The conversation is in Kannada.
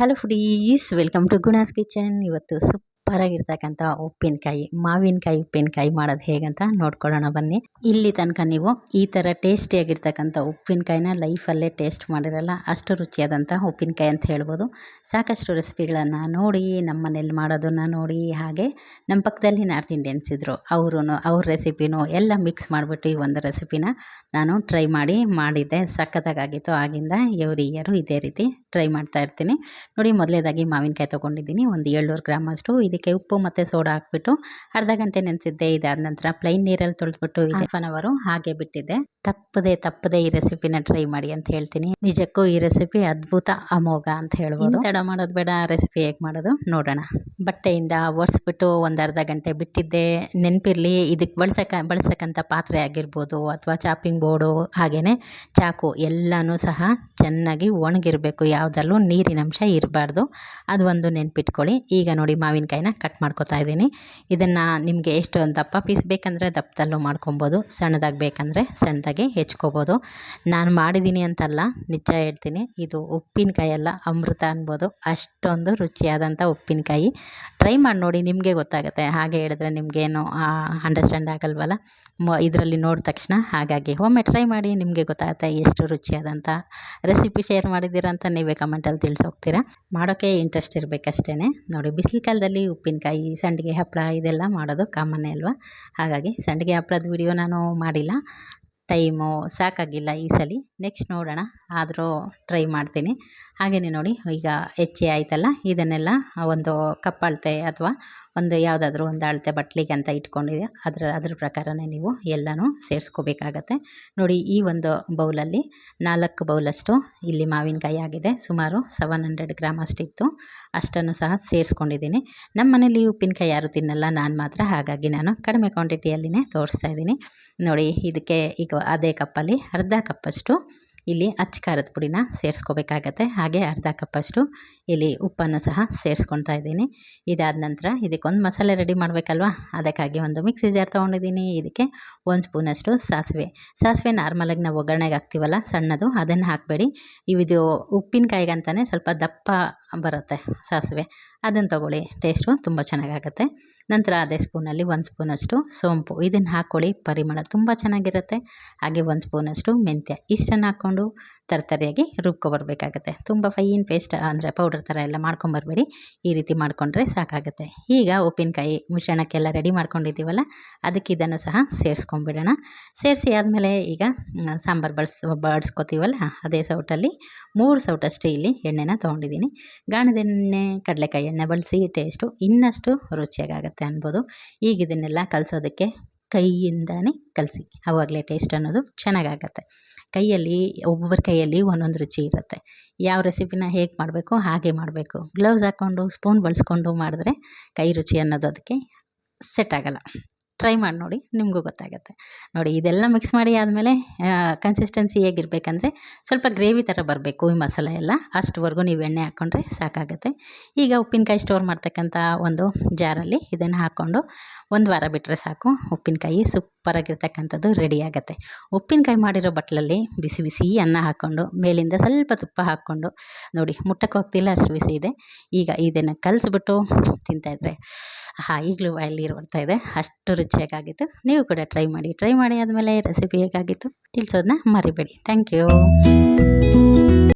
Hello foodies, welcome to Guna's kitchen. ಇವತ್ತು ಸೂಪರ್ ಆಗಿರ್ತಕ್ಕಂಥ ಉಪ್ಪಿನಕಾಯಿ, ಮಾವಿನಕಾಯಿ ಉಪ್ಪಿನಕಾಯಿ ಮಾಡೋದು ಹೇಗಂತ ನೋಡ್ಕೊಳ್ಳೋಣ ಬನ್ನಿ. ಇಲ್ಲಿ ತನಕ ನೀವು ಈ ಥರ ಟೇಸ್ಟಿಯಾಗಿರ್ತಕ್ಕಂಥ ಉಪ್ಪಿನಕಾಯಿನ ಲೈಫಲ್ಲೇ ಟೇಸ್ಟ್ ಮಾಡಿರಲ್ಲ, ಅಷ್ಟು ರುಚಿಯಾದಂಥ ಉಪ್ಪಿನಕಾಯಿ ಅಂತ ಹೇಳ್ಬೋದು. ಸಾಕಷ್ಟು ರೆಸಿಪಿಗಳನ್ನು ನೋಡಿ, ನಮ್ಮ ಮನೇಲಿ ಮಾಡೋದನ್ನು ನೋಡಿ, ಹಾಗೆ ನಮ್ಮ ಪಕ್ಕದಲ್ಲಿ ನಾರ್ತ್ ಇಂಡಿಯನ್ಸ್ ಇದ್ದರು, ಅವ್ರ ರೆಸಿಪಿನೂ ಎಲ್ಲ ಮಿಕ್ಸ್ ಮಾಡಿಬಿಟ್ಟು ಈ ಒಂದು ರೆಸಿಪಿನ ನಾನು ಟ್ರೈ ಮಾಡಿದ್ದೆ. ಸಖತ್ತಾಗಿತ್ತು. ಆಗಿಂದ ಎವ್ರಿ ಇಯರು ಇದೇ ರೀತಿ ಟ್ರೈ ಮಾಡ್ತಾ ಇರ್ತೀನಿ. ನೋಡಿ, ಮೊದಲೇದಾಗಿ ಮಾವಿನಕಾಯಿ ತೊಗೊಂಡಿದ್ದೀನಿ, ಒಂದು 700 ಗ್ರಾಮ್ ಅಷ್ಟು. ಇದಕ್ಕೆ ಉಪ್ಪು ಮತ್ತು ಸೋಡಾ ಹಾಕ್ಬಿಟ್ಟು ಅರ್ಧ ಗಂಟೆ ನೆನೆಸಿದ್ದೆ. ಇದಾದ ನಂತರ ಪ್ಲೈನ್ ನೀರಲ್ಲಿ ತೊಳೆದ್ಬಿಟ್ಟು ಹಾಫ್ ಆನ್ ಅವರು ಹಾಗೆ ಬಿಟ್ಟಿದ್ದೆ. ತಪ್ಪದೆ ಈ ರೆಸಿಪಿನ ಟ್ರೈ ಮಾಡಿ ಅಂತ ಹೇಳ್ತೀನಿ. ನಿಜಕ್ಕೂ ಈ ರೆಸಿಪಿ ಅದ್ಭುತ, ಅಮೋಘ ಅಂತ ಹೇಳ್ಬೋದು. ತಡ ಮಾಡೋದು ಬೇಡ, ರೆಸಿಪಿ ಹೇಗೆ ಮಾಡೋದು ನೋಡೋಣ. ಬಟ್ಟೆಯಿಂದ ಒರೆಸ್ಬಿಟ್ಟು ಒಂದು ಅರ್ಧ ಗಂಟೆ ಬಿಟ್ಟಿದ್ದೆ. ನೆನಪಿರಲಿ, ಇದಕ್ಕೆ ಬಳಸಕ್ಕಂಥ ಪಾತ್ರೆ ಆಗಿರ್ಬೋದು ಅಥವಾ ಚಾಪಿಂಗ್ ಬೋರ್ಡು, ಹಾಗೆಯೇ ಚಾಕು ಎಲ್ಲನೂ ಸಹ ಚೆನ್ನಾಗಿ ಒಣಗಿರಬೇಕು. ಯಾವುದರಲ್ಲೂ ನೀರಿನ ಅಂಶ ಇರಬಾರ್ದು, ಅದು ಒಂದು ನೆನ್ಪಿಟ್ಕೊಳ್ಳಿ. ಈಗ ನೋಡಿ, ಮಾವಿನಕಾಯಿನ ಕಟ್ ಮಾಡ್ಕೊತಾ ಇದ್ದೀನಿ. ಇದನ್ನು ನಿಮಗೆ ಎಷ್ಟು ದಪ್ಪ ಪೀಸ್ ಬೇಕಂದರೆ ದಪ್ಪದಲ್ಲೂ ಮಾಡ್ಕೊಬೋದು, ಸಣ್ಣದಾಗಿ ಬೇಕಂದರೆ ಸಣ್ಣದಾಗಿ ಹೆಚ್ಕೋಬೋದು. ನಾನು ಮಾಡಿದ್ದೀನಿ ಅಂತಲ್ಲ, ನಿಜ ಹೇಳ್ತೀನಿ, ಇದು ಉಪ್ಪಿನಕಾಯಿ ಅಲ್ಲ, ಅಮೃತ ಅನ್ಬೋದು. ಅಷ್ಟೊಂದು ರುಚಿಯಾದಂಥ ಉಪ್ಪಿನಕಾಯಿ. ಟ್ರೈ ಮಾಡಿ ನೋಡಿ, ನಿಮಗೆ ಗೊತ್ತಾಗುತ್ತೆ. ಹಾಗೆ ಹೇಳಿದ್ರೆ ನಿಮಗೇನು ಅಂಡರ್ಸ್ಟ್ಯಾಂಡ್ ಆಗಲ್ವಲ್ಲ ಇದರಲ್ಲಿ ನೋಡಿದ ತಕ್ಷಣ. ಹಾಗಾಗಿ ಒಮ್ಮೆ ಟ್ರೈ ಮಾಡಿ, ನಿಮಗೆ ಗೊತ್ತಾಗುತ್ತೆ ಎಷ್ಟು ರುಚಿಯಾದಂಥ ರೆಸಿಪಿ ಶೇರ್ ಮಾಡಿದ್ದೀರಾ ಅಂತ ನೀವೇ ಕಮೆಂಟಲ್ಲಿ ತಿಳಿಸೋಗ್ತೀರಾ. ಮಾಡೋಕ್ಕೆ ಇಂಟ್ರೆಸ್ಟ್ ಇರಬೇಕಷ್ಟೇ. ನೋಡಿ, ಬಿಸಿಲು ಕಾಲದಲ್ಲಿ ಉಪ್ಪಿನಕಾಯಿ, ಸಂಡಿಗೆ, ಹಪ್ಪಳ ಇದೆಲ್ಲ ಮಾಡೋದು ಕಾಮನ್ನೇ ಅಲ್ವಾ. ಹಾಗಾಗಿ ಸಂಡಿಗೆ ಹಪ್ಪಳದ ವಿಡಿಯೋ ನಾನು ಮಾಡಿಲ್ಲ, ಟೈಮು ಸಾಕಾಗಿಲ್ಲ ಈ ಸಲ. ನೆಕ್ಸ್ಟ್ ನೋಡೋಣ, ಆದರೂ ಟ್ರೈ ಮಾಡ್ತೀನಿ. ಹಾಗೆಯೇ ನೋಡಿ, ಈಗ ಹೆಚ್ಚಿ ಆಯ್ತಲ್ಲ, ಇದನ್ನೆಲ್ಲ ಒಂದು ಕಪ್ ಅಳತೆ ಅಥವಾ ಒಂದು ಯಾವುದಾದ್ರೂ ಒಂದು ಅಳತೆ ಬಟ್ಲಿಗೆ ಅಂತ ಇಟ್ಕೊಂಡಿದೆ, ಅದ್ರ ಪ್ರಕಾರನೇ ನೀವು ಎಲ್ಲನೂ ಸೇರಿಸ್ಕೋಬೇಕಾಗತ್ತೆ. ನೋಡಿ, ಈ ಒಂದು ಬೌಲಲ್ಲಿ 4 ಬೌಲಷ್ಟು ಇಲ್ಲಿ ಮಾವಿನಕಾಯಿ ಆಗಿದೆ. ಸುಮಾರು 700 ಗ್ರಾಮ್ ಅಷ್ಟಿತ್ತು. ಅಷ್ಟನ್ನು ಸಹ ಸೇರಿಸ್ಕೊಂಡಿದ್ದೀನಿ. ನಮ್ಮ ಮನೇಲಿ ಉಪ್ಪಿನಕಾಯಿ ಯಾರು ತಿನ್ನಲ್ಲ, ನಾನು ಮಾತ್ರ. ಹಾಗಾಗಿ ನಾನು ಕಡಿಮೆ ಕ್ವಾಂಟಿಟಿಯಲ್ಲಿನೇ ತೋರಿಸ್ತಾ ಇದ್ದೀನಿ. ನೋಡಿ, ಇದಕ್ಕೆ ಈಗ ಅದೇ ಕಪ್ಪಲ್ಲಿ ಅರ್ಧ ಕಪ್ಪಷ್ಟು ಇಲ್ಲಿ ಅಚ್ಚ ಖಾರದ ಪುಡಿನ ಸೇರಿಸ್ಕೋಬೇಕಾಗತ್ತೆ. ಹಾಗೆ ಅರ್ಧ ಕಪ್ಪಷ್ಟು ಇಲ್ಲಿ ಉಪ್ಪನ್ನು ಸಹ ಸೇರಿಸ್ಕೊತಾ ಇದ್ದೀನಿ. ಇದಾದ ನಂತರ ಇದಕ್ಕೊಂದು ಮಸಾಲೆ ರೆಡಿ ಮಾಡಬೇಕಲ್ವ, ಅದಕ್ಕಾಗಿ ಒಂದು ಮಿಕ್ಸಿ ಜಾರ್ ತೊಗೊಂಡಿದ್ದೀನಿ. ಇದಕ್ಕೆ 1 ಸ್ಪೂನಷ್ಟು ಸಾಸಿವೆ ನಾರ್ಮಲಾಗಿ ನಾವು ಒಗ್ಗರಣೆಗೆ ಹಾಕ್ತೀವಲ್ಲ ಸಣ್ಣದು, ಅದನ್ನು ಹಾಕಬೇಡಿ. ಇದು ಉಪ್ಪಿನಕಾಯಿಗಂತಲೇ ಸ್ವಲ್ಪ ದಪ್ಪ ಬರುತ್ತೆ ಸಾಸಿವೆ, ಅದನ್ನು ತೊಗೊಳ್ಳಿ, ಟೇಸ್ಟು ತುಂಬ ಚೆನ್ನಾಗಾಗುತ್ತೆ. ನಂತರ ಅದೇ ಸ್ಪೂನಲ್ಲಿ 1 ಸ್ಪೂನಷ್ಟು ಸೋಂಪು, ಇದನ್ನು ಹಾಕ್ಕೊಳ್ಳಿ, ಪರಿಮಳ ತುಂಬ ಚೆನ್ನಾಗಿರುತ್ತೆ. ಹಾಗೆ 1 ಸ್ಪೂನಷ್ಟು ಮೆಂತ್ಯ, ಇಷ್ಟನ್ನು ಹಾಕ್ಕೊಂಡು ತರತರಿಯಾಗಿ ರುಬ್ಕೊಬರ್ಬೇಕಾಗತ್ತೆ. ತುಂಬ ಫೈನ್ ಪೇಸ್ಟ್ ಅಂದರೆ ಪೌಡರ್ ಥರ ಎಲ್ಲ ಮಾಡ್ಕೊಂಬರ್ಬೇಡಿ, ಈ ರೀತಿ ಮಾಡಿಕೊಂಡ್ರೆ ಸಾಕಾಗುತ್ತೆ. ಈಗ ಉಪ್ಪಿನಕಾಯಿ ಮಿಶ್ರಣಕ್ಕೆಲ್ಲ ರೆಡಿ ಮಾಡ್ಕೊಂಡಿದ್ದೀವಲ್ಲ, ಅದಕ್ಕೆ ಇದನ್ನು ಸಹ ಸೇರಿಸ್ಕೊಂಡ್ಬಿಡೋಣ. ಸೇರಿಸಿ ಆದಮೇಲೆ ಈಗ ಸಾಂಬಾರು ಬಡಿಸ್ಕೊತೀವಲ್ಲ, ಅದೇ ಸೌಟಲ್ಲಿ 3 ಸೌಟಷ್ಟು ಇಲ್ಲಿ ಎಣ್ಣೆನ ತೊಗೊಂಡಿದ್ದೀನಿ. ಗಾಣದೆಣ್ಣೆ, ಕಡಲೆಕಾಯಿ ಎಣ್ಣೆ ಬಳಸಿ ಟೇಸ್ಟು ಇನ್ನಷ್ಟು ರುಚಿಯಾಗುತ್ತೆ ಅನ್ಬೋದು. ಈಗ ಇದನ್ನೆಲ್ಲ ಕಲಿಸೋದಕ್ಕೆ ಕೈಯಿಂದನೇ ಕಲಸಿ, ಆವಾಗಲೇ ಟೇಸ್ಟ್ ಅನ್ನೋದು ಚೆನ್ನಾಗಾಗತ್ತೆ. ಒಬ್ಬೊಬ್ಬರ ಕೈಯಲ್ಲಿ ಒಂದೊಂದು ರುಚಿ ಇರುತ್ತೆ. ಯಾವ ರೆಸಿಪಿನ ಹೇಗೆ ಮಾಡಬೇಕು ಹಾಗೆ ಮಾಡಬೇಕು. ಗ್ಲೌಸ್ ಹಾಕ್ಕೊಂಡು ಸ್ಪೂನ್ ಬಳಸ್ಕೊಂಡು ಮಾಡಿದ್ರೆ ಕೈ ರುಚಿ ಅನ್ನೋದು ಅದಕ್ಕೆ ಸೆಟ್ ಆಗೋಲ್ಲ. ಟ್ರೈ ಮಾಡಿ ನೋಡಿ, ನಿಮಗೂ ಗೊತ್ತಾಗುತ್ತೆ. ನೋಡಿ, ಇದೆಲ್ಲ ಮಿಕ್ಸ್ ಮಾಡಿ ಆದಮೇಲೆ ಕನ್ಸಿಸ್ಟೆನ್ಸಿ ಹೇಗಿರಬೇಕಂದ್ರೆ ಸ್ವಲ್ಪ ಗ್ರೇವಿ ಥರ ಬರಬೇಕು ಈ ಮಸಾಲೆ ಎಲ್ಲ, ಅಷ್ಟುವರೆಗೂ ನೀವು ಎಣ್ಣೆ ಹಾಕ್ಕೊಂಡ್ರೆ ಸಾಕಾಗುತ್ತೆ. ಈಗ ಉಪ್ಪಿನಕಾಯಿ ಸ್ಟೋರ್ ಮಾಡ್ತಕ್ಕಂಥ ಒಂದು ಜಾರಲ್ಲಿ ಇದನ್ನು ಹಾಕ್ಕೊಂಡು 1 ವಾರ ಬಿಟ್ಟರೆ ಸಾಕು, ಉಪ್ಪಿನಕಾಯಿ ಸೂಪರಾಗಿರ್ತಕ್ಕಂಥದ್ದು ರೆಡಿ ಆಗುತ್ತೆ. ಉಪ್ಪಿನಕಾಯಿ ಮಾಡಿರೋ ಬಟ್ಲಲ್ಲಿ ಬಿಸಿ ಬಿಸಿ ಅನ್ನ ಹಾಕ್ಕೊಂಡು ಮೇಲಿಂದ ಸ್ವಲ್ಪ ತುಪ್ಪ ಹಾಕ್ಕೊಂಡು ನೋಡಿ, ಮುಟ್ಟಕ್ಕೆ ಹೋಗ್ತಿಲ್ಲ, ಅಷ್ಟು ಬಿಸಿ ಇದೆ. ಈಗ ಇದನ್ನು ಕಲಿಸ್ಬಿಟ್ಟು ತಿಂತಾಯಿದ್ರೆ ಈಗಲೂ ಬಾಯಲ್ಲಿ ನೀರು ಬರ್ತಾ ಇದೆ, ಅಷ್ಟು ರುಚಿಯಾಗಿತ್ತು. ನೀವು ಕೂಡ ಟ್ರೈ ಮಾಡಿ ಆದಮೇಲೆ ರೆಸಿಪಿ ಹೇಗಾಗಿತ್ತು ತಿಳಿಸೋದನ್ನ ಮರಿಬೇಡಿ. Thank you.